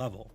level.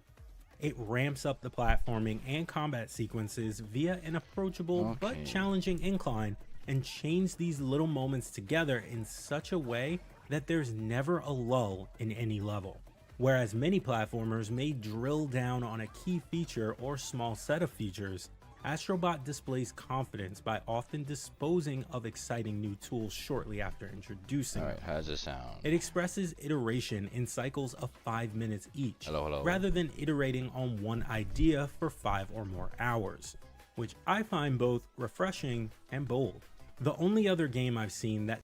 It ramps up the platforming and combat sequences via an approachable but Okay. challenging incline and chains these little moments together in such a way that there's never a lull in any level. Whereas many platformers may drill down on a key feature or small set of features, Astrobot displays confidence by often disposing of exciting new tools shortly after introducing Alright, them. how does it sound? It expresses iteration in cycles of 5 minutes each, Hello. rather than iterating on one idea for 5 or more hours, which I find both refreshing and bold. The only other game I've seen that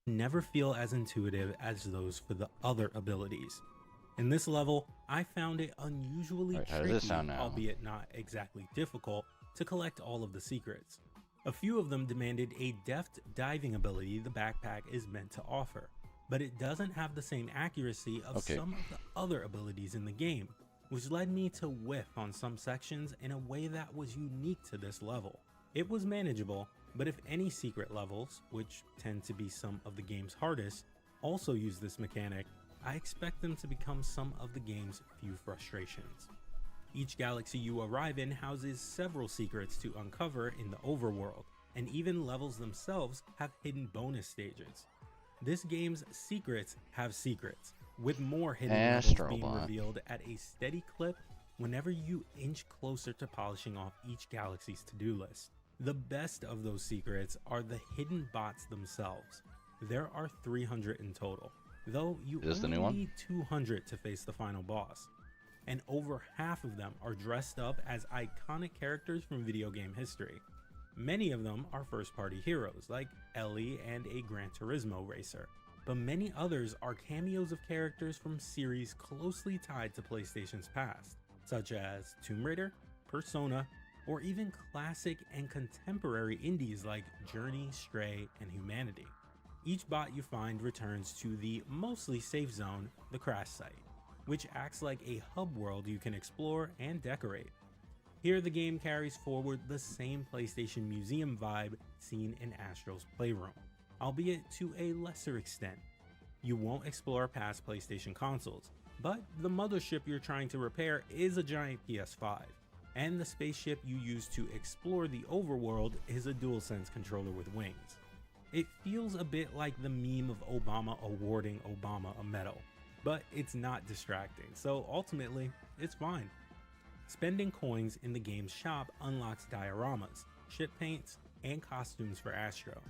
never feel as intuitive as those for the other abilities. In this level, I found it unusually Alright, how does tricky, this sound now? albeit not exactly difficult, to collect all of the secrets. A few of them demanded a deft diving ability the backpack is meant to offer, but it doesn't have the same accuracy of Okay. some of the other abilities in the game, which led me to whiff on some sections in a way that was unique to this level. It was manageable, but if any secret levels, which tend to be some of the game's hardest, also use this mechanic, I expect them to become some of the game's few frustrations. Each galaxy you arrive in houses several secrets to uncover in the overworld, and even levels themselves have hidden bonus stages. This game's secrets have secrets, with more hidden levels being Astrobot. revealed at a steady clip whenever you inch closer to polishing off each galaxy's to-do list. The best of those secrets are the hidden bots themselves. There are 300 in total, though you Is this the only new one? need 200 to face the final boss. And over half of them are dressed up as iconic characters from video game history. Many of them are first-party heroes like Ellie and a Gran Turismo racer, but many others are cameos of characters from series closely tied to PlayStation's past, such as Tomb Raider, Persona, or even classic and contemporary indies like Journey, Stray, and Humanity. Each bot you find returns to the mostly safe zone, the crash site, which acts like a hub world you can explore and decorate. Here the game carries forward the same PlayStation Museum vibe seen in Astro's Playroom, albeit to a lesser extent. You won't explore past PlayStation consoles, but the mothership you're trying to repair is a giant PS5, and the spaceship you use to explore the overworld is a DualSense controller with wings. It feels a bit like the meme of Obama awarding Obama a medal, but it's not distracting, so ultimately, it's fine. Spending coins in the game's shop unlocks dioramas, ship paints, and costumes for Astro.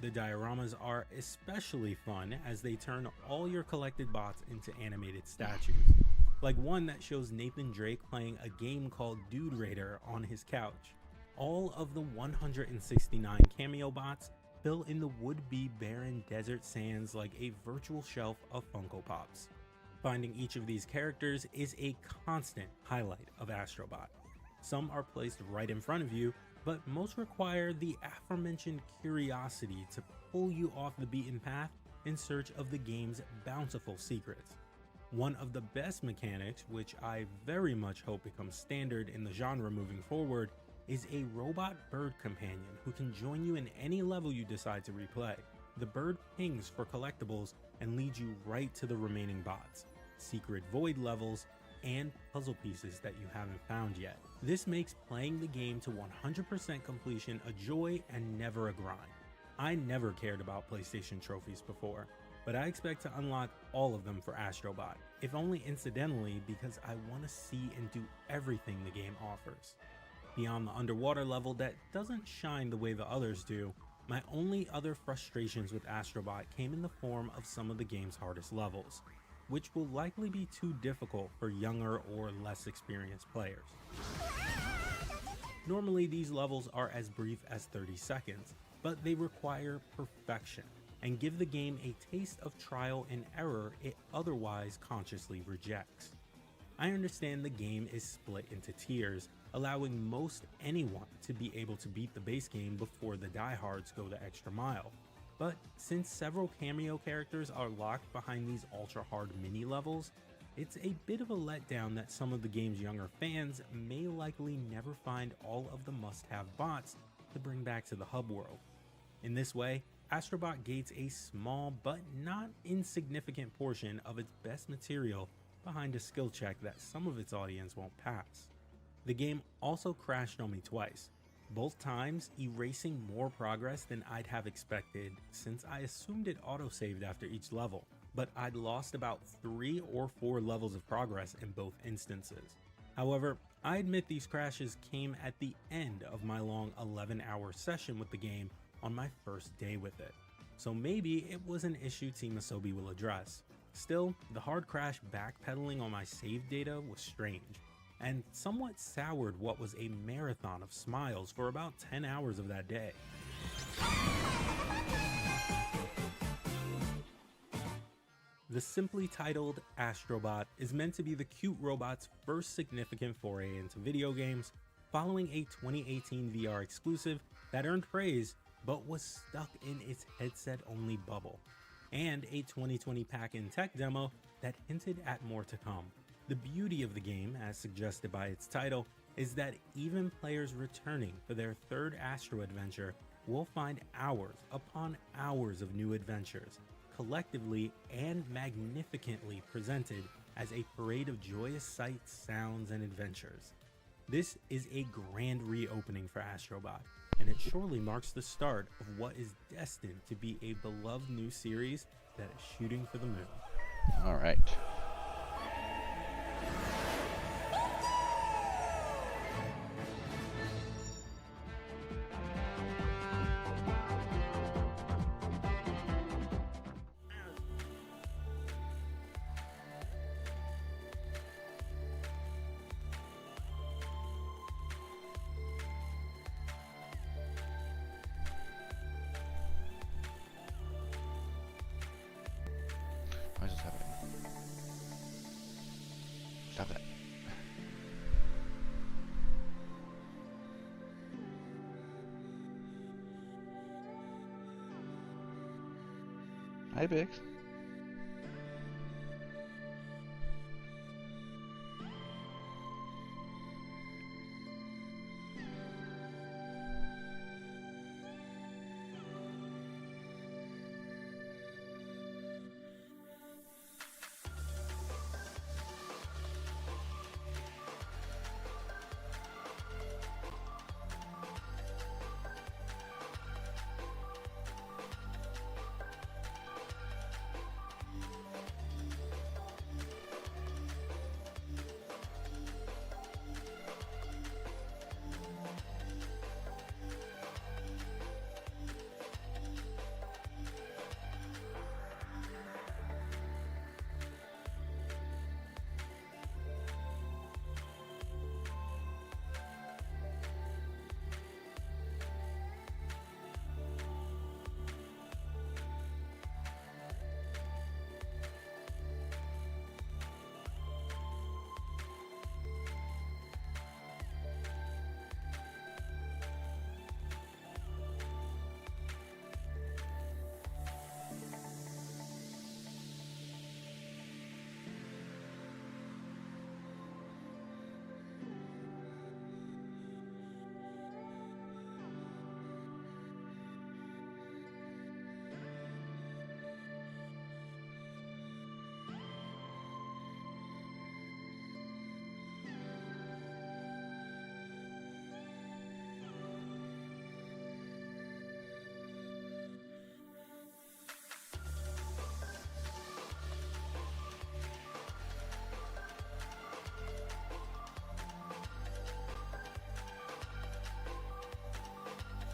The dioramas are especially fun as they turn all your collected bots into animated statues, like one that shows Nathan Drake playing a game called Dude Raider on his couch. All of the 169 cameo bots fill in the would-be barren desert sands like a virtual shelf of Funko Pops. Finding each of these characters is a constant highlight of Astrobot. Some are placed right in front of you, but most require the aforementioned curiosity to pull you off the beaten path in search of the game's bountiful secrets. One of the best mechanics, which I very much hope becomes standard in the genre moving forward, is a robot bird companion who can join you in any level you decide to replay. The bird pings for collectibles and leads you right to the remaining bots, secret void levels, and puzzle pieces that you haven't found yet. This makes playing the game to 100% completion a joy and never a grind. I never cared about PlayStation trophies before, but I expect to unlock all of them for Astrobot, if only incidentally because I want to see and do everything the game offers. Beyond the underwater level that doesn't shine the way the others do, my only other frustrations with Astrobot came in the form of some of the game's hardest levels, which will likely be too difficult for younger or less experienced players. Normally these levels are as brief as 30 seconds, but they require perfection and give the game a taste of trial and error it otherwise consciously rejects. I understand the game is split into tiers, allowing most anyone to be able to beat the base game before the diehards go the extra mile. But since several cameo characters are locked behind these ultra hard mini levels, it's a bit of a letdown that some of the game's younger fans may likely never find all of the must-have bots to bring back to the hub world. In this way, Astrobot gates a small but not insignificant portion of its best material behind a skill check that some of its audience won't pass. The game also crashed on me twice, both times erasing more progress than I'd have expected since I assumed it autosaved after each level, but I'd lost about 3 or 4 levels of progress in both instances. However, I admit these crashes came at the end of my long 11-hour session with the game on my first day with it, so maybe it was an issue Team Asobi will address. Still, the hard crash backpedaling on my save data was strange, and somewhat soured what was a marathon of smiles for about 10 hours of that day. The simply titled Astrobot is meant to be the cute robot's first significant foray into video games, following a 2018 VR exclusive that earned praise but was stuck in its headset-only bubble, and a 2020 pack-in tech demo that hinted at more to come. The beauty of the game, as suggested by its title, is that even players returning for their third Astro adventure will find hours upon hours of new adventures, collectively and magnificently presented as a parade of joyous sights, sounds, and adventures. This is a grand reopening for Astrobot, and it surely marks the start of what is destined to be a beloved new series that is shooting for the moon. All right. Why is this happening? Stop that. Hi, Biggs.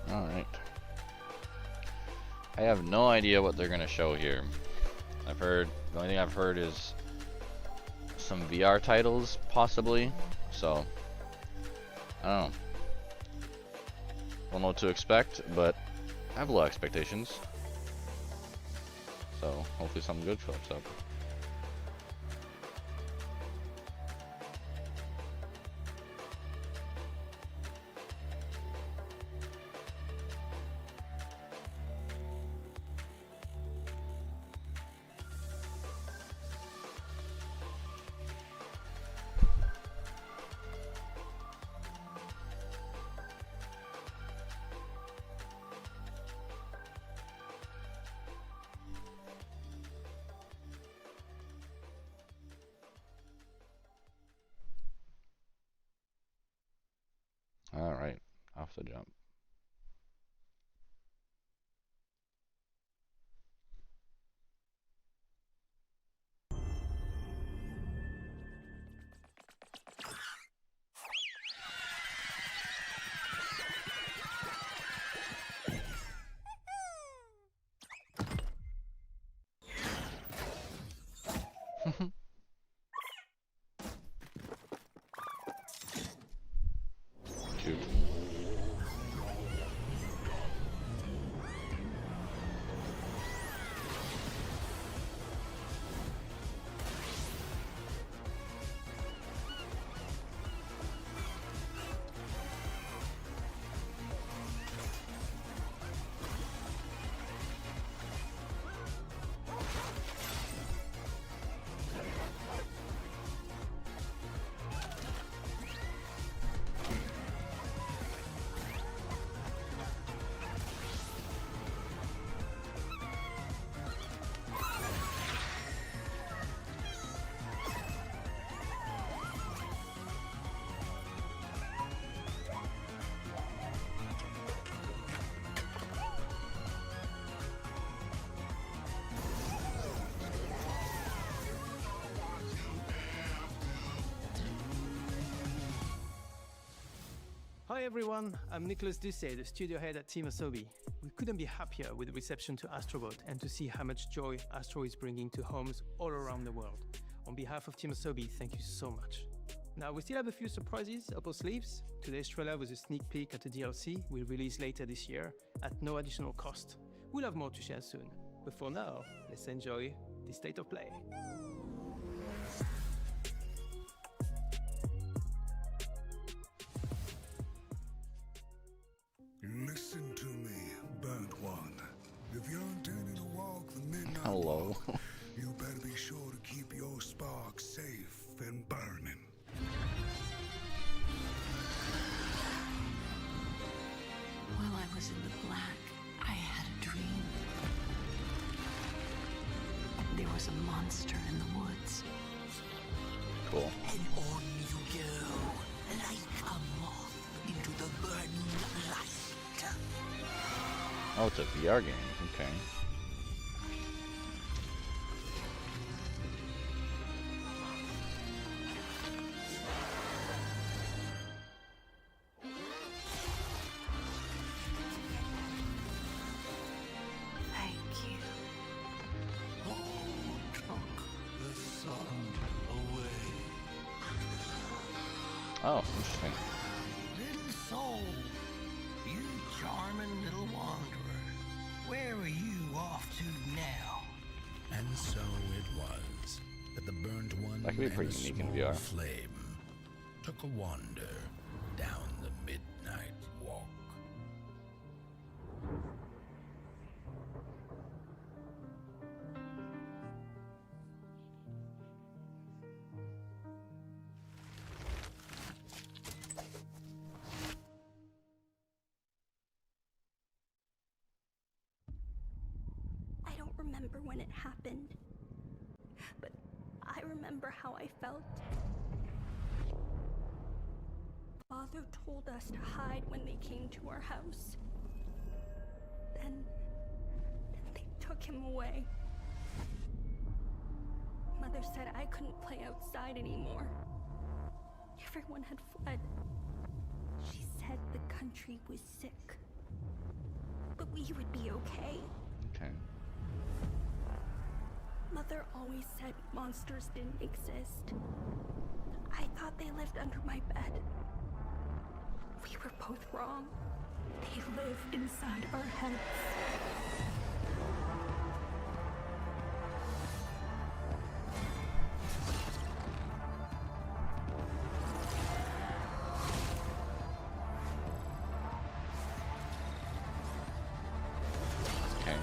Alright. I have no idea what they're gonna show here. The only thing I've heard is some VR titles, possibly. So, I don't know. Don't know what to expect, but I have low expectations. So, hopefully something good shows up. Alright, off the jump. Shoot. Hi everyone, I'm Nicolas Doucet, the studio head at Team Asobi. We couldn't be happier with the reception to Astrobot and to see how much joy Astro is bringing to homes all around the world. On behalf of Team Asobi, thank you so much. Now, we still have a few surprises up our sleeves. Today's trailer was a sneak peek at a DLC we'll release later this year at no additional cost. We'll have more to share soon. But for now, let's enjoy the state of play. Listen to me, Burnt One. If you're intending to walk the midnight Hello. walk, you better be sure to keep your spark safe and burning. While I was in the black, I had a dream. There was a monster in the woods. Cool. And on you go, like a moth into the burning light. Oh, it's a VR game. Okay. Thank you. The sun away. Oh, interesting. Little soul, you charming little wanderer, where are you off to now? And so it was that the Burnt One That could be and pretty a unique in small VR. flame took a wander down the midnight walk. I don't remember when it happened, but I remember how I felt. Father told us to hide when they came to our house. Then they took him away. Mother said I couldn't play outside anymore. Everyone had fled. She said the country was sick, but we would be okay. Okay. Mother always said monsters didn't exist. I thought they lived under my bed. We were both wrong. They live inside our heads. Okay.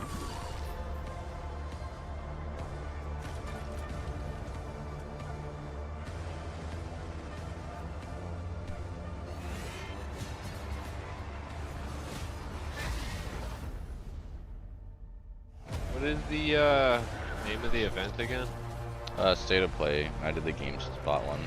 What is the name of the event again? State of play. I did the GameSpot one.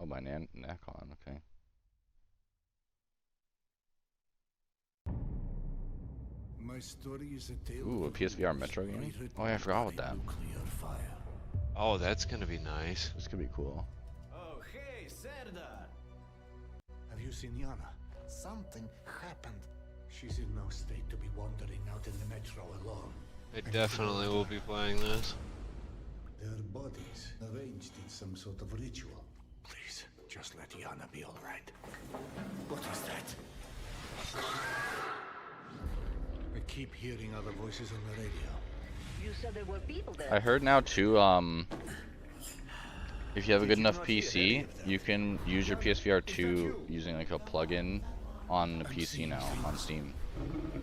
by Nacon, okay. My story is a tale Ooh, a of PSVR wars Metro game? rewritten Oh yeah, I forgot about by that. nuclear fire. Oh, that's gonna be nice. This could be cool. Oh, hey, Serdar! Have you seen Yana? Something happened. She's in no state to be wandering out in the metro alone. I definitely will be playing this. Their bodies arranged in some sort of ritual. Please, just let Yana be all right. What is that? I keep hearing other voices on the radio. You said there were people there. I heard now too, if you have a good enough PC, you can use your PSVR 2 using like a plugin on the PC now, on Steam.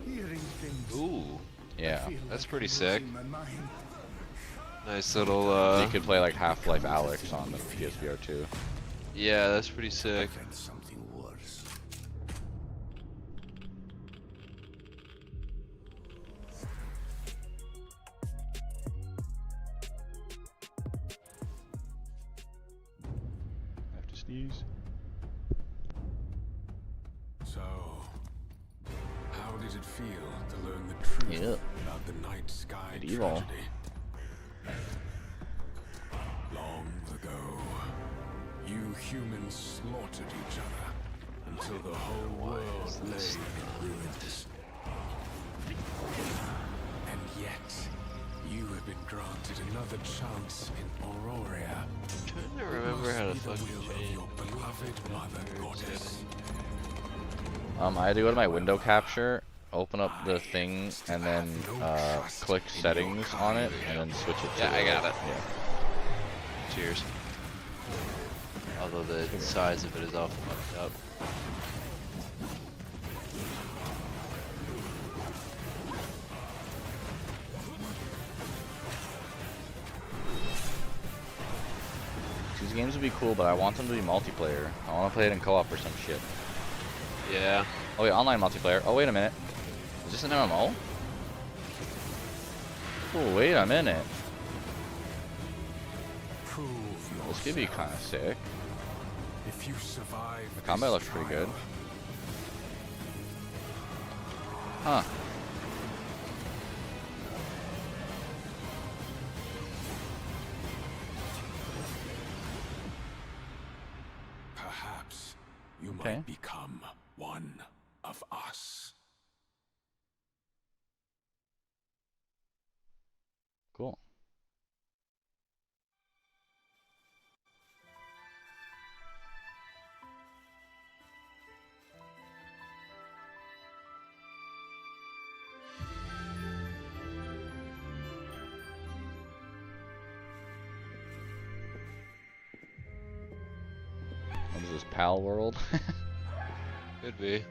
Hearing things. Ooh, Yeah. that's pretty sick. in my mind. Nice little, You could play like Half-Life Alyx on the PSVR 2. yeah, that's pretty sick. And something worse. I have to sneeze. So, how did it feel to learn the truth Yeah. about the night sky Medieval. tragedy? Long ago, you humans slaughtered each other until the whole world lay in ruins. And yet, you have been granted another chance in Auroria. I'm trying to remember how to Must be the fucking will of change. your beloved mother goddess. I had to go to my window capture, open up the thing, and then click settings on it, and then switch it to Yeah, I the- got it. Yeah. Cheers. Although the size of it is all fucked up. These games would be cool, but I want them to be multiplayer. I want to play it in co-op or some shit. Yeah. Oh wait, online multiplayer. Oh wait a minute. Is this an MMO? Oh wait a minute. Prove This could be kind of sick. If you survive The combat looks pretty good. Huh. Perhaps you Okay. might become one of us. Cool. What is this, Pal World? Could be.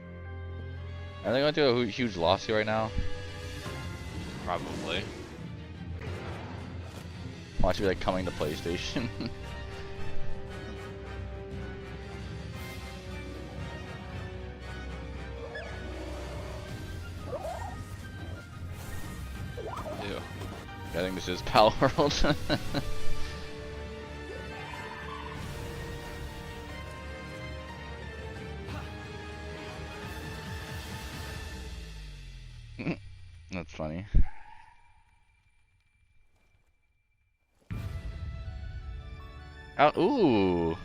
Are they going through a huge lawsuit right now? Probably. Watch me like coming to PlayStation. Ew. I think this is Pal World. That's funny. Out, ooh.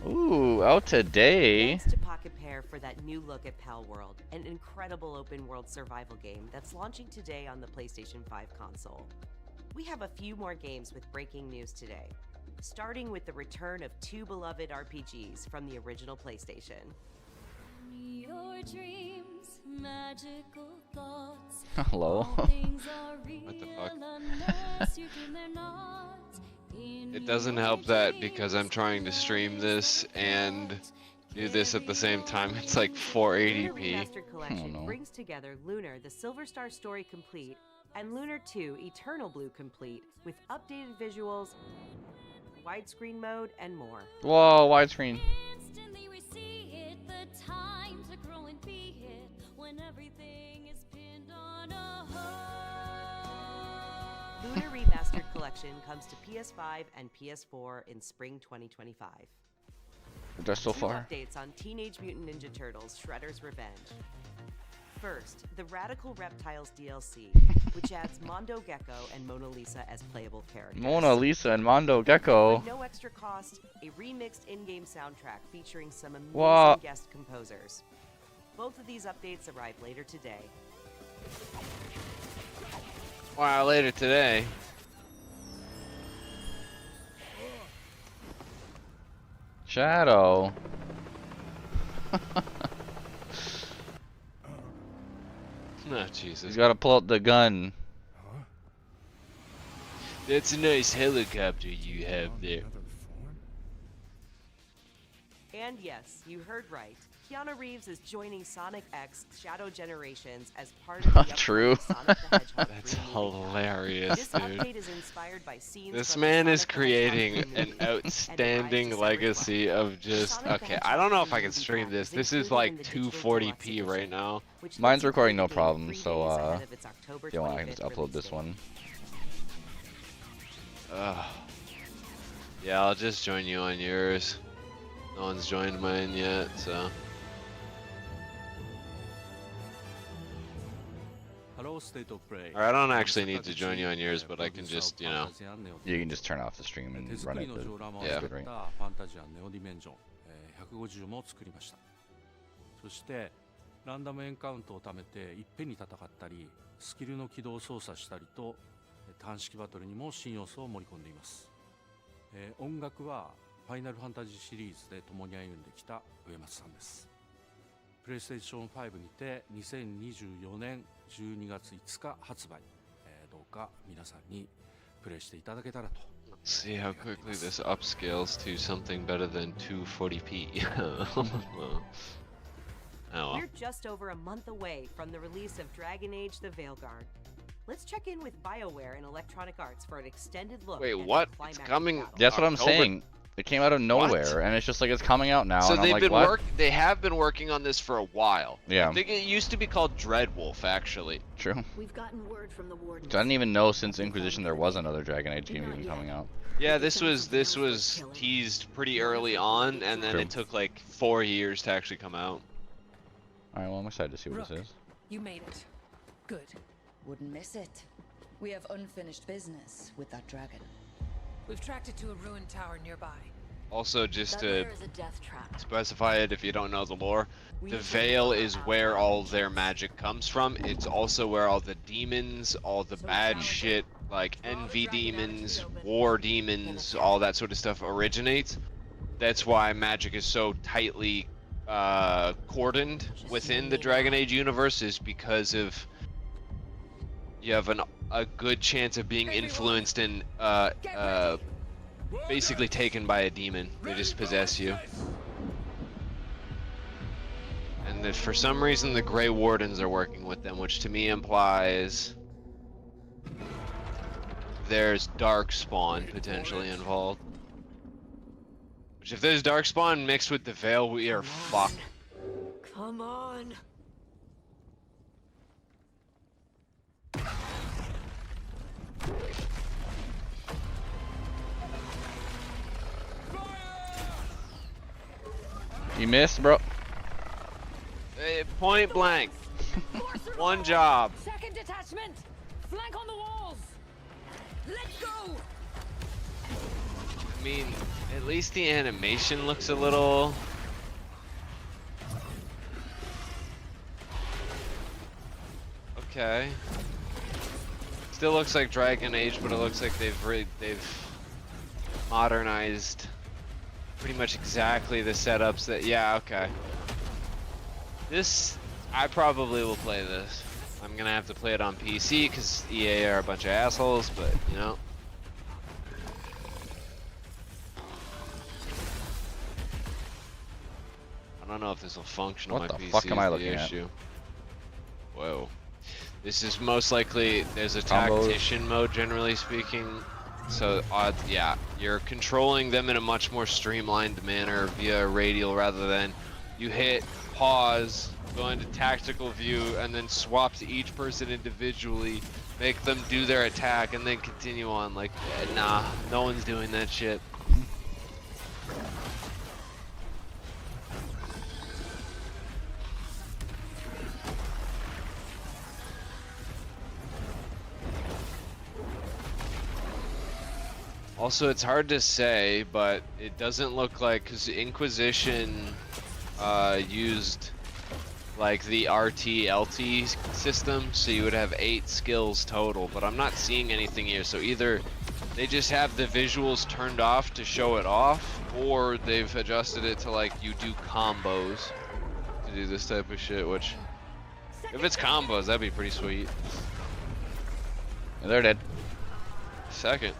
Ooh, out today. Thanks to Pocket Pair for that new look at Pal World, an incredible open world survival game that's launching today on the PlayStation 5 console. We have a few more games with breaking news today, starting with the return of two beloved RPGs from the original PlayStation. Your dreams, magical thoughts. Hello. What the fuck? It doesn't help that because I'm trying to stream this and do this at the same time. It's like Lunar 480p. Remastered Collection brings together Lunar, the Silver Star Story Complete, and Lunar 2, Eternal Blue Complete, with updated visuals, widescreen mode, and more. Whoa, widescreen. Instantly we see it, the time to grow and be it, when everything is pinned on a Lunar Remastered Collection Collection comes to PS5 and PS4 in spring 2025. Just so Two far. updates on Teenage Mutant Ninja Turtles: Shredder's Revenge. First, the Radical Reptiles DLC, which adds Mondo Gecko and Mona Lisa as playable characters. Mona Lisa and Mondo Gecko. For no extra cost, a remixed in-game soundtrack featuring some amazing What? guest composers. Both of these updates arrive later today. Wow, later today. Shadow. Oh, Jesus. He's gotta pull out the gun. That's a nice helicopter you have there. And yes, you heard right. Keanu Reeves is joining Sonic X Shadow Generations as part of the True. upcoming Sonic the Hedgehog That's 3 movie. hilarious, This dude. update is inspired by scenes This from man the is Sonic the Hedgehog creating 3 an movie, and outstanding arrives legacy December of just. Sonic the Okay, I don't know if I Hedgehog can 3 stream pack this. is This is included like in the digital 240p deluxe right edition, now. which Mine's lets you recording play no the game problem, 3 so days ahead of its October you know, I can 25th just upload release this date. one. Yeah, I'll just join you on yours. No one's joined mine yet, so. Or I don't actually need to join you on yours, but I can just, you know. You can just turn off the stream and run it. Yeah. Right. ファンタジアネオディメンジョン、150も作りました。そしてランダムエンカウントを貯めていっぺんに戦ったり、スキルの起動を操作したりと単式バトルにも新要素を盛り込んでいます。音楽はファイナルファンタジーシリーズで共に歩んできた上松さんです。プレイステーション5にて2024年12月5日発売、どうか皆さんにプレイしていただけたらと。 See how quickly this upscales to something better than 240p. Oh well. We're just over a month away from the release of Dragon Age: The Veilguard. Let's check in with BioWare and Electronic Arts for an extended look. Wait, at their what? It's climactic coming. battle. That's what I'm October- saying. It came out of nowhere, and it's just like it's coming out now. So and I'm they've like, been what? They have been working on this for a while. Yeah. I think it used to be called Dreadwolf, actually. True. We've gotten word from the warden. So I didn't even know since Inquisition there was another Dragon Age game even coming out. Yeah, this was teased pretty early on, and then True. it took like 4 years to actually come out. Alright, well I'm excited to see what this is. You made it. Good. Wouldn't miss it. We have unfinished business with that dragon. We've tracked it to a ruined tower nearby. Also, just That to lair is a death trap. specify it if you don't know the lore, the Veil is where all their magic comes from. It's also where all the demons, all the bad shit, like envy demons, war demons, all that sort of stuff originates. That's why magic is so tightly cordoned within the Dragon Age universe, is because of you have a good chance of being influenced and basically taken by a demon. They just possess you. And that for some reason the Grey Wardens are working with them, which to me implies there's Darkspawn potentially involved. Which if there's Darkspawn mixed with the Veil, we are fucked. Come on. You missed, bro. Point blank. One job. Second detachment! Flank on the walls! Let's go! I mean, at least the animation looks a little... Okay. Still looks like Dragon Age, but it looks like they've modernized pretty much exactly the setups that... Yeah, okay. This... I probably will play this. I'm gonna have to play it on PC because EA are a bunch of assholes, but you know. I don't know if this will function on What my the PC. fuck am I is the looking at? issue. Whoa. This is most likely, there's a Combos. tactician mode generally speaking. So, yeah, you're controlling them in a much more streamlined manner via radial rather than you hit pause, go into tactical view, and then swap to each person individually make them do their attack and then continue on. Like, nah, no one's doing that shit. Also, it's hard to say, but it doesn't look like, because Inquisition used like the RT LT system, so you would have 8 skills total, but I'm not seeing anything here. So either they just have the visuals turned off to show it off, or they've adjusted it to like you do combos to do this type of shit, which if it's combos, that'd be pretty sweet. And they're dead. Second.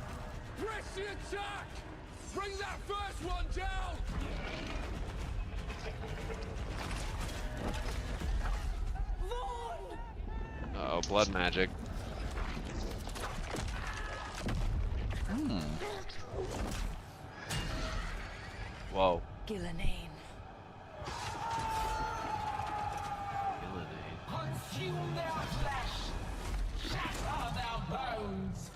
Press the attack! Bring that first one down! Uh-oh, blood magic. Whoa. Gillenane. Consume their flesh! Shatter their bones!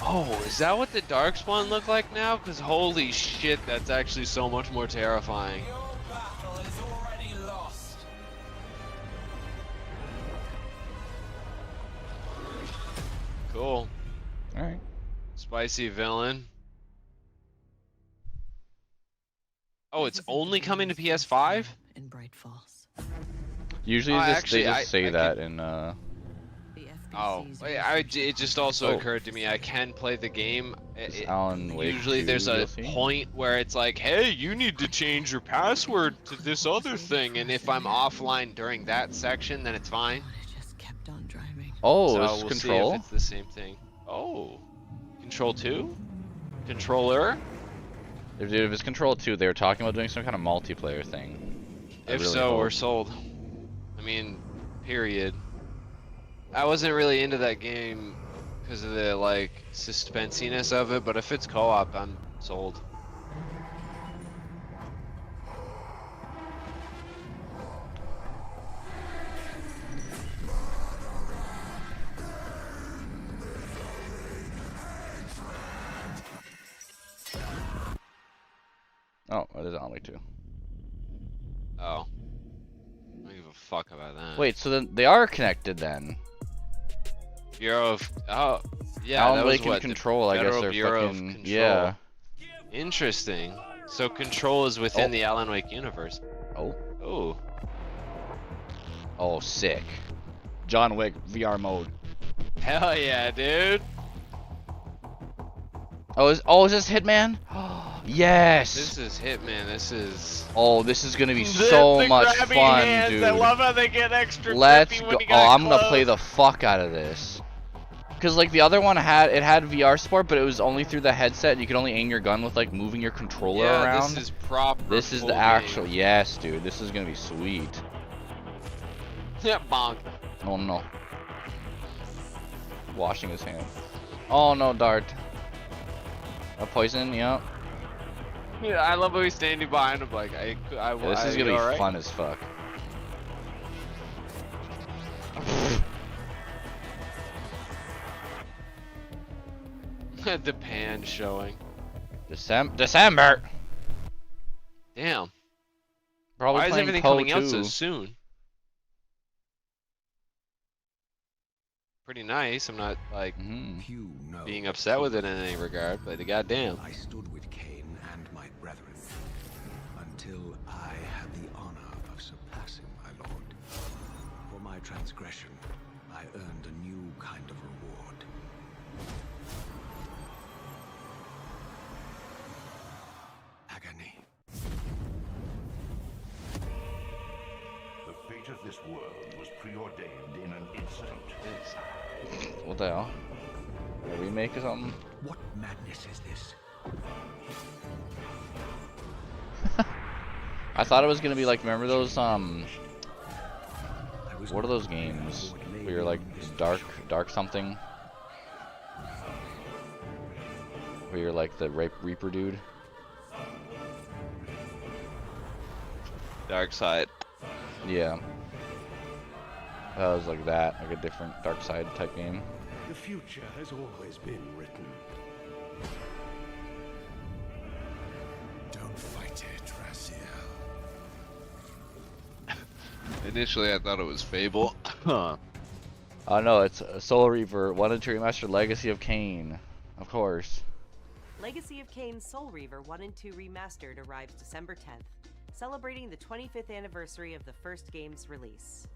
Oh, is that what the Darkspawn look like now? Because holy shit, that's actually so much more terrifying. Your battle is already lost. Cool. Alright. Spicy villain. Oh, it's only coming to PS5? In Bright Falls. Usually Actually, they just say I that could... in Oh, it just also occurred to me I can play the game. Alan Wake Usually 2 there's a DLC? point where it's like, hey, you need to change your password to this other thing, and if I'm offline during that section, then it's fine. Kept on driving. Oh, so it's we'll Control? see if it's the same thing. Oh, Control 2? Controller? If it's Control 2, they were talking about doing some kind of multiplayer thing. If so, we're sold. I mean, period. I wasn't really into that game because of the like suspensiness of it, but if it's co-op, I'm sold. Oh, it is Alan Wake 2. Oh. I don't give a fuck about that. Wait, so then they are connected then? Bureau of... Oh, yeah, Alan that Wake was what, and Control, I guess Federal they're Bureau fucking... of Control. Yeah. Interesting. So Control is within the Alan Wake universe. Oh. Oh. Oh, sick. John Wick VR mode. Hell yeah, dude. Oh, is this Hitman? Yes. This is Hitman. This is... Oh, this is gonna be so much fun, hands. dude. I love how they get extra Let's grippy go. when you Oh, got I'm gonna close. play the fuck out of this. Cause like the other one had VR support, but it was only through the headset, and you could only aim your gun with like moving your controller Yeah, around. this is proper. This is full the game. actual. Yes, dude. This is gonna be sweet. Yeah, bonk. Oh no. Washing his hands. Oh no, Dart. A poison, yeah. Yeah, I love how he's standing behind him like, Yeah, this is gonna be alright? fun as fuck. The pan showing. December. Damn. Probably Why is playing everything Poe coming out so 2. soon? Pretty nice. I'm not like being upset with it in any regard, but goddamn. I stood with Cain and my brethren until I had the honor of surpassing my lord. For my transgression, I earned a new kind of reward. Agony. The fate of this world was preordained in an instant. What the hell? A remake or something? What madness is this? I thought it was gonna be like, remember those what are those games where you're like dark something? Where you're like the Reaper dude? Dark side. Yeah. That was like that, like a different Dark Side type game. The future has always been written. Don't fight it, Raziel. Initially, I thought it was Fable. Huh. Oh no, it's Soul Reaver 1 and 2 Remastered Legacy of Kain. Of course. Legacy of Kain Soul Reaver 1 and 2 Remastered arrives December 10th, celebrating the 25th anniversary of the first game's release.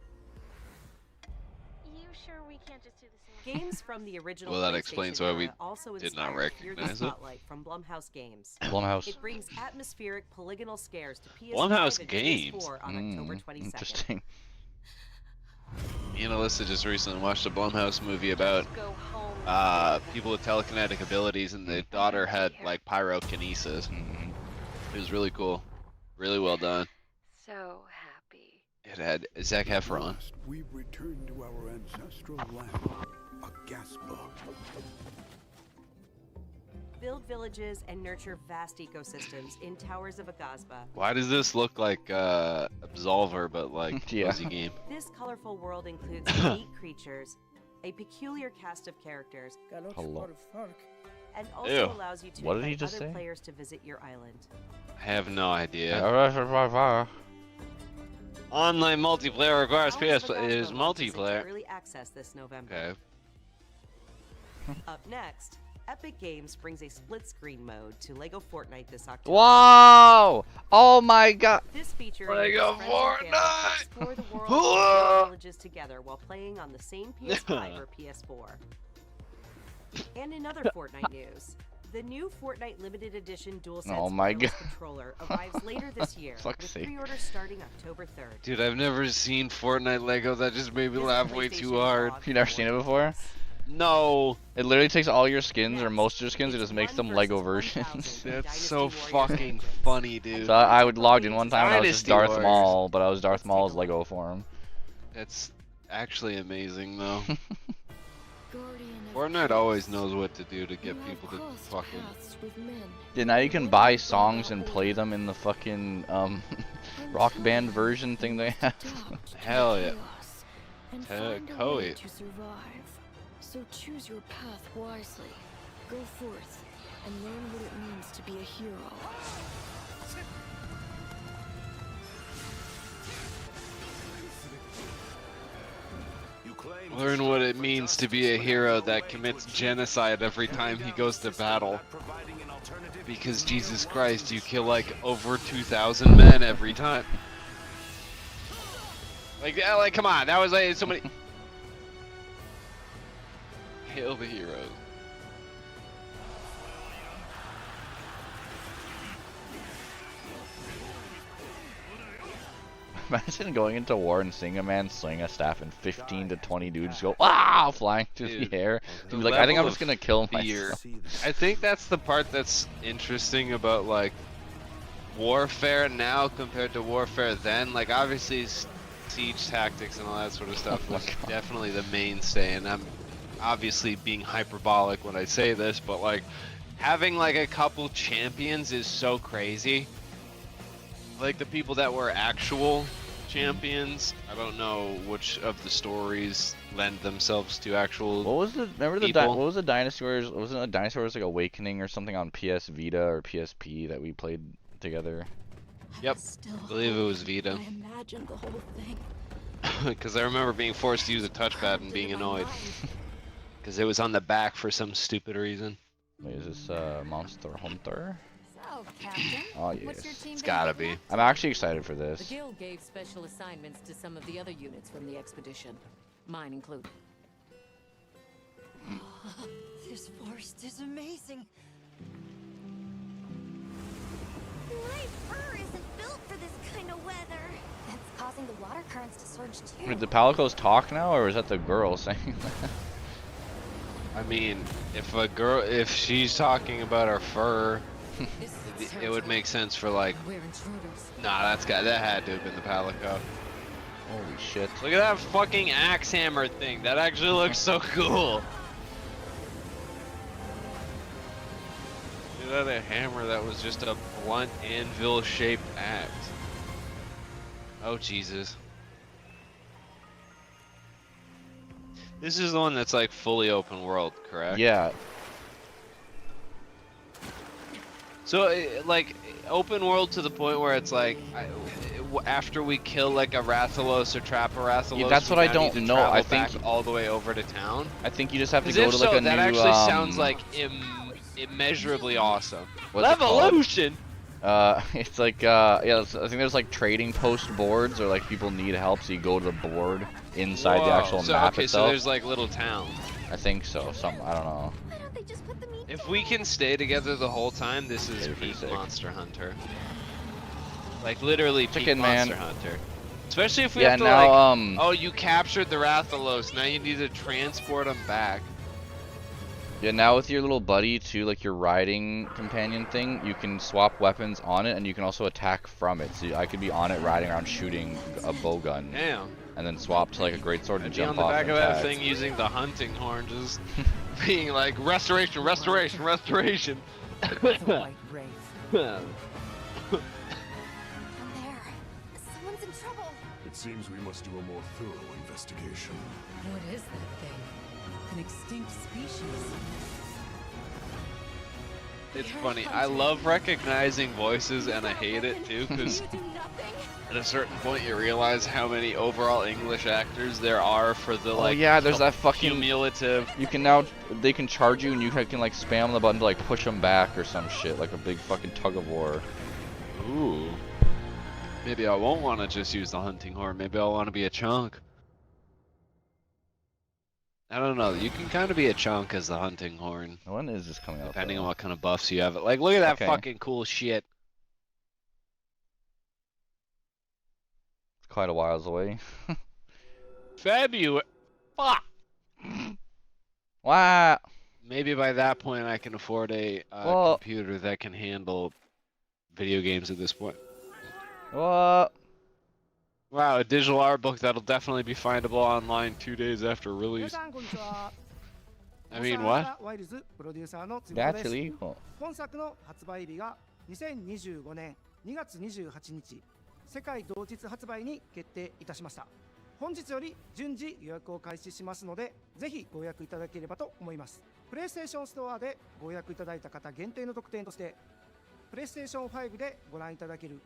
You sure we can't just do the same? Games from the original Well, that PlayStation explains why we era also did not inspired Fear the recognize it. Spotlight from Blumhouse Games. Blumhouse. It brings atmospheric polygonal scares to PS5 Blumhouse and Games? PS4 on October 22nd. Interesting. Me and Alyssa just recently watched a Blumhouse movie about people with telekinetic abilities, and the daughter had like pyrokinesis. It was really cool, really well done. So happy. It had Zac Efron. We return to our ancestral land, Agaspa. Build villages and nurture vast ecosystems in Towers of Agasba. Why does this look like Absolver, but like Yeah. Fuzzy Game? This colorful world includes unique creatures, a peculiar cast of characters, Hello. and also Ew. allows you to What did he invite just other say? players to visit your island. I have no idea. Okay. Online multiplayer requires Towers PS of Agasba is launches into multiplayer. Early access this November. Okay. Up next, Epic Games brings a split-screen mode to LEGO Fortnite this October. Wow! Oh my god! This feature LEGO enables friends and family to explore the world and build villages together while playing on the same PS5 or PS4. And in other Fortnite news, the new Fortnite Limited Edition DualSense Oh my wireless god. controller arrives later this year, Fuck's with sake. pre-orders starting October 3rd. Dude, I've never seen Fortnite Lego. That just made me This laugh way too PlayStation hard. blog You never seen it before? No. It literally takes all your skins or most of your skins and It's just makes 1 them Lego versus versions. 1,000 That's so Dynasty Warriors fucking Vengeance. funny, dude. So I would logged in one time and I was just Dynasty Darth Warriors. Maul, but I was Darth Let's take Maul's a Lego form. That's actually amazing, though. Guardian of Fortnite always knows what to do to get people to fucking. with men. Yeah, now you can buy songs and play them in the fucking rock band version thing they have. Hell yeah. And Te- find a Koei. way to survive. So choose your path wisely. Go forth and learn what it means to be a hero. Learn what it means to be a hero that commits genocide every time he goes to battle. Because Jesus Christ, you kill like over 2,000 men every time. Like, come on, that was like so many. Hail the heroes. Imagine going into war and seeing a man swing a staff and 15 to 20 dudes go wow flying through Dude, the air. the Dude, like I think I'm level just gonna kill fear. myself. I think that's the part that's interesting about like warfare now compared to warfare then. Like obviously siege tactics and all that sort of stuff Oh my was God. definitely the mainstay, and I'm obviously being hyperbolic when I say this, but like having like a couple champions is so crazy. Like the people that were actual champions, I don't know which of the stories lend themselves to actual. What was the remember the people. what was the Dynasty Warriors? Wasn't it Dynasty Warriors like Awakening or something on PS Vita or PSP that we played together? Yep, I believe it was Vita. I imagined the whole thing. Because I remember being forced to use a touchpad and being annoyed. Because it was on the back for some stupid reason. Wait, is this Monster Hunter? So, Captain, Oh what's your yes. team It's been gotta getting be. up I'm actually excited for The this. Guild gave special assignments to some of the other units from the expedition, mine included. This forest is amazing. My fur isn't built for this kind of weather. That's causing the water currents to surge too. Did the Palicos talk now, or is that the girl saying that? I mean, if she's talking about her fur, it would make sense for like. We're intruders. Nah, that had to have been the Palico. Holy shit. Look at that fucking axe hammer thing. That actually looks so cool. Look at that hammer that was just a blunt anvil-shaped axe. Oh Jesus. This is the one that's like fully open world, correct? Yeah. So, like, open world to the point where it's like, after we kill like a Rathalos or trap a Rathalos, Yeah, that's we what I now don't need to know. travel I think back all the way over to town. I think you just have to 'Cause go if to like so, a that new. actually sounds like immeasurably awesome. What's it called? Levolution. It's like yeah, I think there's like trading post boards, or like people need help, so you go to the board inside the actual so, map okay, itself. so there's like little towns. I think so. I don't know. If we can stay together the whole time, this is It'd be peak sick. Monster Hunter. Like literally peak Chicken Man. Monster Hunter. Especially if we Yeah, have to now, like, oh, you captured the Rathalos, now you need to transport them back. Yeah, now with your little buddy too, like your riding companion thing, you can swap weapons on it, and you can also attack from it. So I could be on it riding around shooting a bow gun. Damn. And then swap to like a greatsword and I'd be jump on the off back and of that attack. thing using the hunting horn, just being like, restoration, restoration, restoration. Someone's in trouble. It seems we must do a more thorough investigation. What is that thing? An extinct species. It's funny, I love recognizing voices and I hate it too, because at a certain point you realize how many overall English actors there are for the like yeah, there's that fucking cumulative. You can now, they can charge you and you can like spam the button to like push them back or some shit, like a big fucking tug of war. Ooh. Maybe I won't want to just use the hunting horn, maybe I'll want to be a chunk. I don't know, you can kind of be a chunk as the hunting horn. When is this coming out? Depending on what kind of buffs you have. Like, look at that Okay. fucking cool shit. It's quite a whiles away. February. Fuck. Wow. Maybe by that point I can afford a Well- computer that can handle video games at this point. What? Wow, a digital art book that'll definitely be findable online 2 days after release. I mean, what? ワイルズプロデューサーのつぶ That's です。 illegal. 本作の発売日が2025年2月28日、世界同日発売に決定いたしました。本日より順次予約を開始しますので、ぜひご予約いただければと思います。プレイステーションストアでご予約いただいた方限定の特典として、プレイステーション5でご覧いただける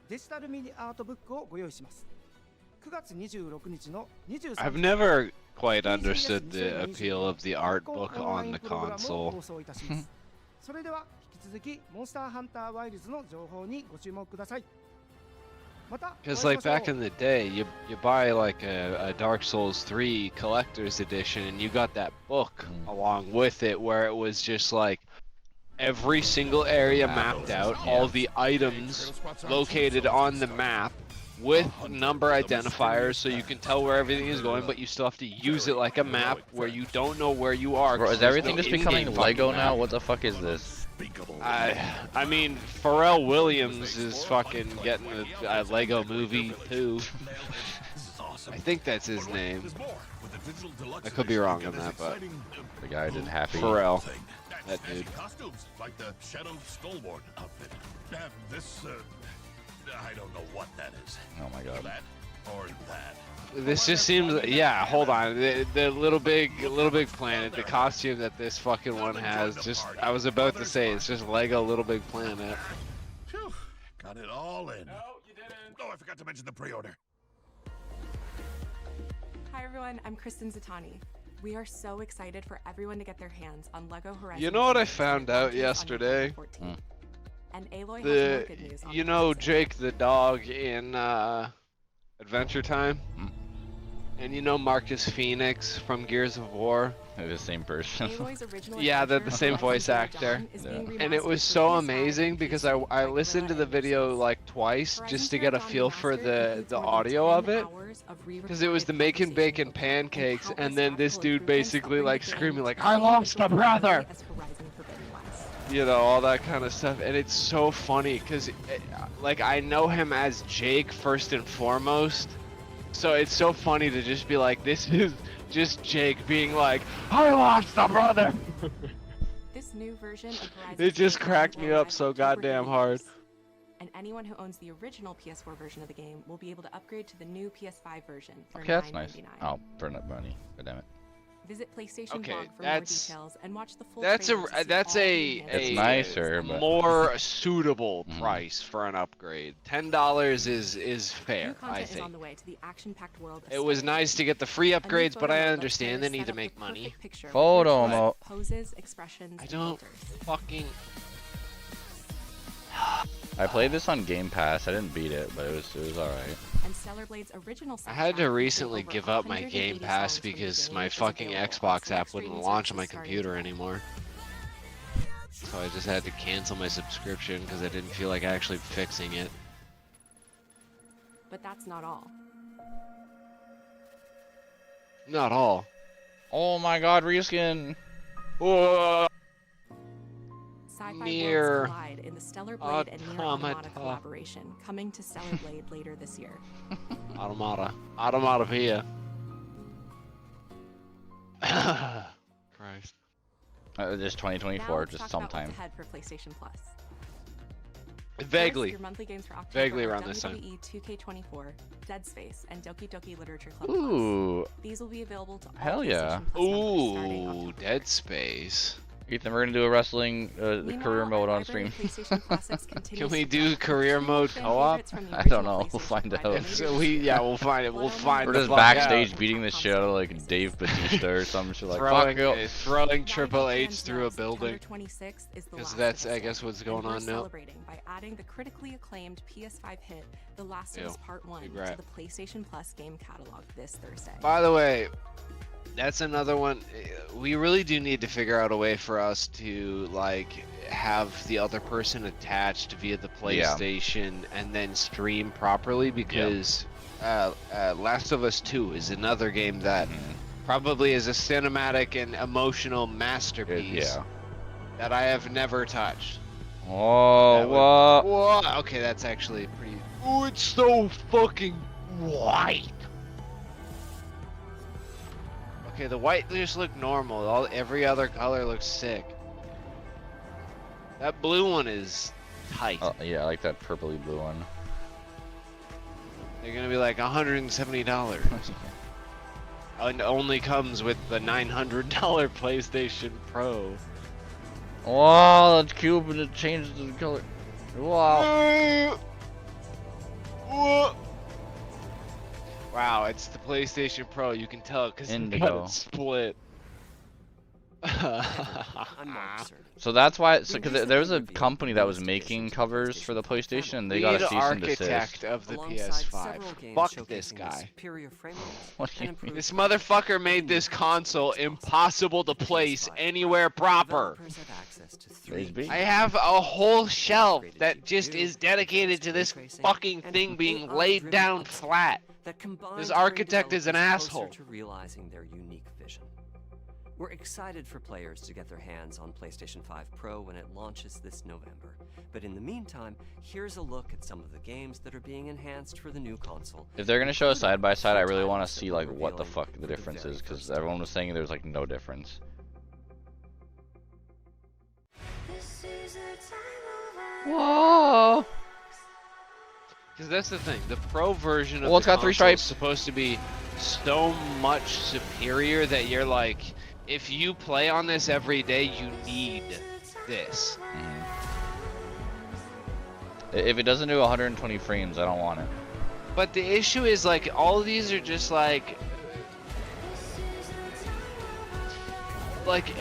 デジタルミニアートブックをご用意します。9月26日の23 I've never quite understood the appeal of the art book on the console. 放送いたします。それでは引き続きモンスターハンターワイルズの情報にご注目ください。また、 Because like back in the day, you buy like a Dark Souls 3 collector's edition and you got that book along with it where it was just like every single area mapped out, all the items located on the map with number identifiers so you can tell where everything is going, but you still have to use it like a map where you don't know where you are. Bro, 'cause is there's everything no just becoming in-game Lego fucking now? map. What the fuck is this? I mean, Pharrell Williams is fucking getting a Lego movie too. I think that's his name. I could be wrong on that, but The guy did Happy. Pharrell, that dude. Costumes like the Shadow Skullborn outfit. And this, I don't know what that is. Oh my god. That or that. This just seems, yeah. Hold on, the little big planet, the costume that this fucking one has. Just, I was about to say, it's just Lego Little Big Planet. Phew, got it all in. No, you didn't. Oh, I forgot to mention the pre-order. Hi everyone, I'm Kristen Zatani. We are so excited for everyone to get their hands on LEGO Horizon. You know what I found out yesterday? And Aloy has more The, good news on you know Jake the dog in Adventure Time? And you know Marcus Phoenix from Gears of War? They're the same person. Aloy's original Yeah, they're the adventure, same Horizon voice Zero actor. Dawn, is being And it remastered was for so PS5 amazing because I listened to the video like twice just to get a feel for the audio of it. Because it was the making bacon pancakes and then this dude basically like screaming like, I lost a brother! You know, all that kind of stuff. And it's so funny because like I know him as Jake first and foremost. So it's so funny to just be like, this is just Jake being like, I lost a brother! This new version of Horizon It just Zero Dawn cracked will me up arrive so October goddamn 30th. hard. And anyone who owns the original PS4 version of the game will be able to upgrade to the new PS5 version for Okay, that's nice. $9.99. Oh, for that money. God damn it. Visit PlayStation Okay, Blog for more that's- details and watch the full That's trailer to see that's all the a enhancements. It's nicer, but more suitable price for an upgrade. $10 is fair, New I content is on think. the way to the action-packed world. of It was Stellar nice Blade. to get the free A new upgrades, but photo I mode lets understand players they need set to up make the money. perfect picture with Photo their mode. poses, expressions, I and don't filters. fucking. I played this on Game Pass. I didn't beat it, but it was alright. And Stellar Blade's original I had soundtrack to includes recently over give up my 180 Game Pass songs from the because game, my which is fucking available on Xbox select app wouldn't streaming launch on my services starting computer today. anymore. So I just had to cancel my subscription because I didn't feel like actually fixing it. But that's not all. Not all. Oh my god, reskin! Whoa. Sci-fi Nier worlds collide in the Stellar Blade and Nier Automata Automata. collaboration, coming to Stellar Blade later this year. Automata. Automatopia. Christ. Just Now 2024, let's just talk about what's sometime. ahead for PlayStation Plus. Vaguely. First, your monthly games for October Vaguely are around this time. WWE 2K24, Dead Space, and Doki Doki Literature Club Ooh. Plus. These will be available to all Hell yeah. PlayStation Plus members starting Ooh, Dead Space. Ethan, we're gonna do a wrestling Meanwhile, career mode our on stream. library of PlayStation Classics Can continues we to do grow. career Two mode fan co-op? favorites from the I don't original know. We'll PlayStation find 5 out. later So this we, year. yeah, we'll find it. We'll Blood find We're the just fuck out. backstage beating the shit out of like Dave Batista or some shit like throwing, fuck you. throwing Triple Now H fans through know a building. September 26th is the Because last that's, of I Us guess, Day, what's going and we're on now. celebrating by adding the critically acclaimed PS5 hit The Last of Ew, Us Part 1 big to rat. the PlayStation Plus game catalog this Thursday. By the way, that's another one. We really do need to figure out a way for us to like have the other person attached via the PlayStation and then stream properly because Last of Us 2 is another game that probably is a cinematic and emotional masterpiece that I have never touched. Oh, That would- what? Whoa, okay, that's actually pretty. Oh, it's so fucking white. Okay, the white just look normal. Every other color looks sick. That blue one is tight. Yeah, I like that purpley blue one. They're gonna be like $170. And only comes with the $900 PlayStation Pro. Wow, that cube and it changed the color. Wow. Wow, it's the PlayStation Pro. You can tell because it Indigo. got it split. So that's why, because there was a company that was making covers for the PlayStation, and they got a Lead cease and desist. architect of the PS5. Fuck this guy. What do you mean? This motherfucker made this console impossible to place anywhere proper. I have a whole shelf that just is dedicated to this fucking thing being laid down flat. This architect is an asshole. To realizing their unique vision. We're excited for players to get their hands on PlayStation 5 Pro when it launches this November. But in the meantime, here's a look at some of the games that are being enhanced for the new console. If they're gonna show a side by side, I really want to see like what the fuck the difference is, because everyone was saying there's like no difference. Whoa! Because that's the thing, the Pro version of Well, it's the got 3 console is stripes. supposed to be so much superior that you're like, if you play on this every day, you need this. If it doesn't do 120 frames, I don't want it. But the issue is like, all of these are just like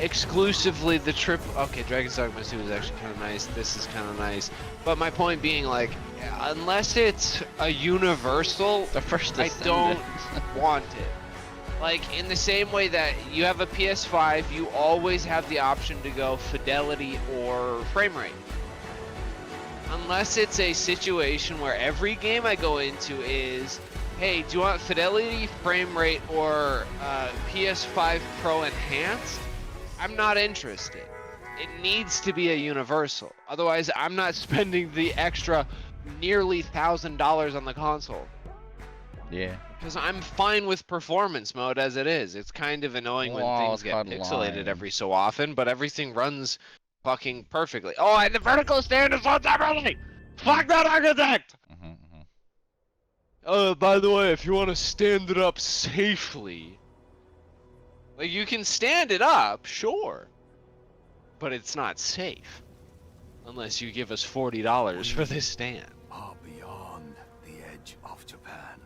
exclusively the trip. Okay, Dragon's Dogma 2 is actually kind of nice. This is kind of nice. But my point being, like, unless it's a universal, the first I don't want it. Like, in the same way that you have a PS5, you always have the option to go fidelity or frame rate. Unless it's a situation where every game I go into is, hey, do you want fidelity, frame rate, or PS5 Pro Enhanced? I'm not interested. It needs to be a universal. Otherwise, I'm not spending the extra nearly $1,000 on the console. Yeah. Because I'm fine with performance mode as it is. It's kind of annoying when Wow, things get God, pixelated line. every so often, but everything runs fucking perfectly. Oh, and the vertical stand is on everything! Fuck that architect! Oh, by the way, if you want to stand it up safely, Like, you can stand it up, sure. But it's not safe. Unless you give us $40 for this stand. Are beyond the edge of Japan.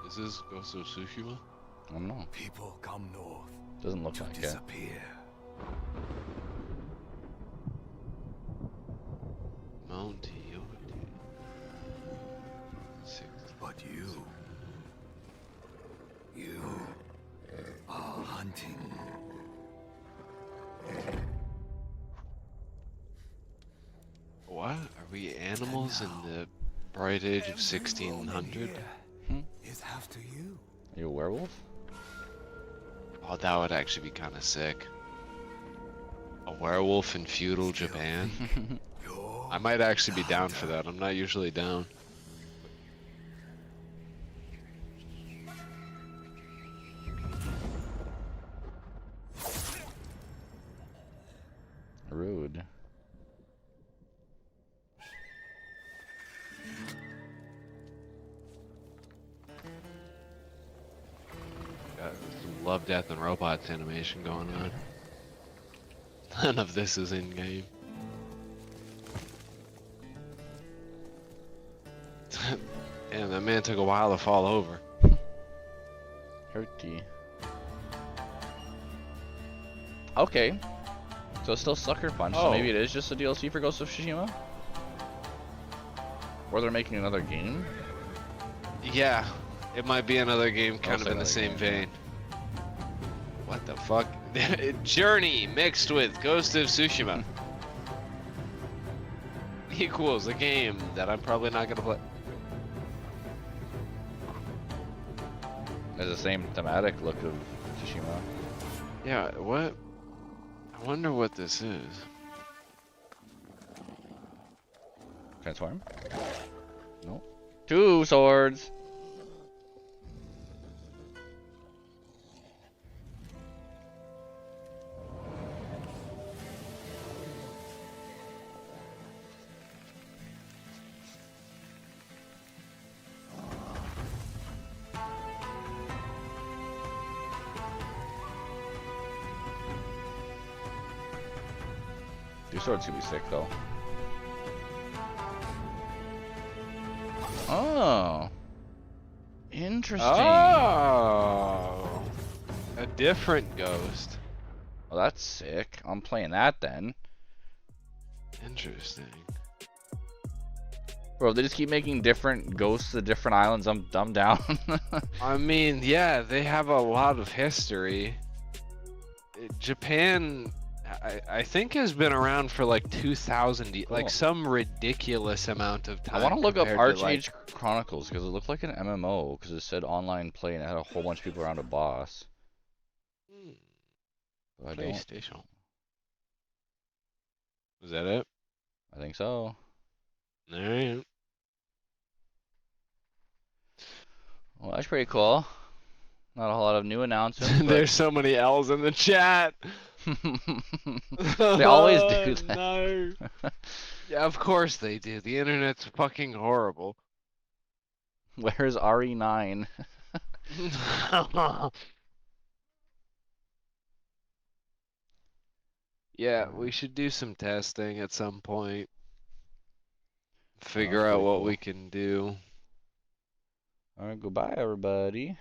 Is this Ghost of Tsushima? I don't know. People come north. Doesn't look to like it. disappear. Mount But you are hunting. What? Are we animals in the bright age of 1600? Is after you. Are you a werewolf? Oh, that would actually be kind of sick. A werewolf in feudal Japan? I might actually be down for that. I'm not usually down. Rude. Got some Love, Death, and Robots animation going on. None of this is in game. Damn, that man took a while to fall over. Hurty. Okay. So it's still Sucker Punch, so maybe it is just a DLC for Ghost of Tsushima? Or they're making another game? Yeah, it might be another game kind of in the same vein. What the fuck? Journey mixed with Ghost of Tsushima equals a game that I'm probably not gonna play. There's the same thematic look of Tsushima. Yeah, what? I wonder what this is. Transform? Nope. 2 swords! Your sword's gonna be sick though. Oh. Interesting. Oh. A different ghost. Well, that's sick. I'm playing that then. Interesting. Bro, they just keep making different ghosts of different islands. I'm dumbed down. I mean, yeah, they have a lot of history. Japan, I think, has been around for like 2,000, like some ridiculous amount of time. I want to look up compared to, Archage Chronicles because it looked like an MMO because it said online play and it had a whole bunch of people around a boss. But I don't. PlayStation. Was that it? I think so. Alright. Well, that's pretty cool. Not a whole lot of new announcements. But... There's so many L's in the chat. They always do that. No. Yeah, of course they do. The internet's fucking horrible. Where's RE9? Yeah, we should do some testing at some point. Figure out what we can do. Alright, goodbye everybody.